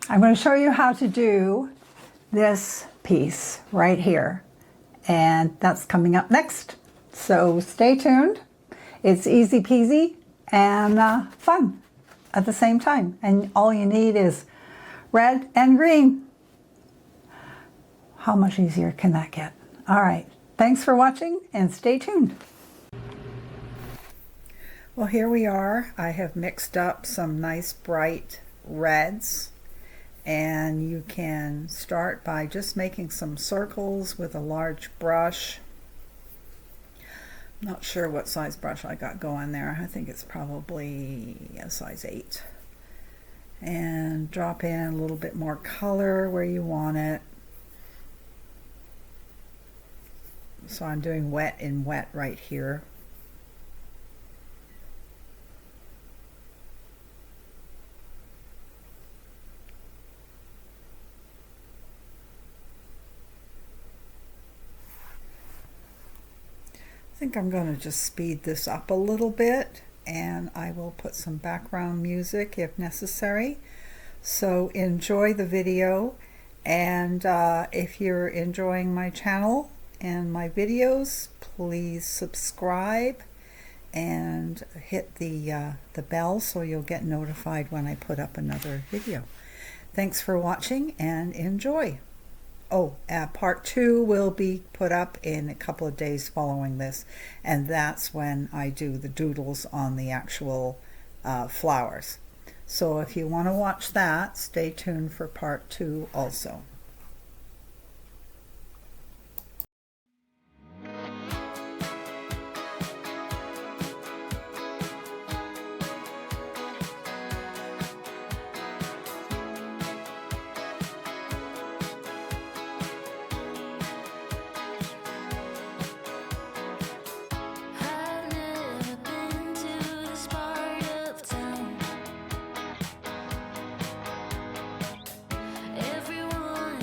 I'm going to show you how to do this piece right here, and that's coming up next. So stay tuned. It's easy peasy and fun at the same time. And all you need is red and green. How much easier can that get? All right. Thanks for watching and stay tuned. Well, here we are. I have mixed up some nice bright reds, and you can start by just making some circles with a large brush. Not sure what size brush I got going there. I think it's probably a size 8. And drop in a little bit more color where you want it. So I'm doing wet and wet right here. I think I'm going to just speed this up a little bit, and I will put some background music if necessary. So enjoy the video, and if you're enjoying my channel and my videos, please subscribe and hit the bell so you'll get notified when I put up another video. Thanks for watching and enjoy. Oh, part 2 will be put up in a couple of days following this, and that's when I do the doodles on the actual flowers. So if you want to watch that, stay tuned for part 2 also. Everyone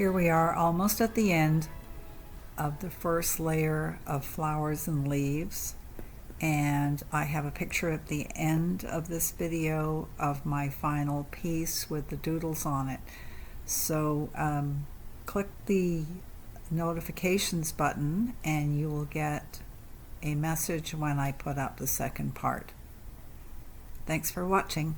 Here we are almost at the end of the first layer of flowers and leaves, and I have a picture at the end of this video of my final piece with the doodles on it. So click the notifications button and you will get a message when I put up the second part. Thanks for watching.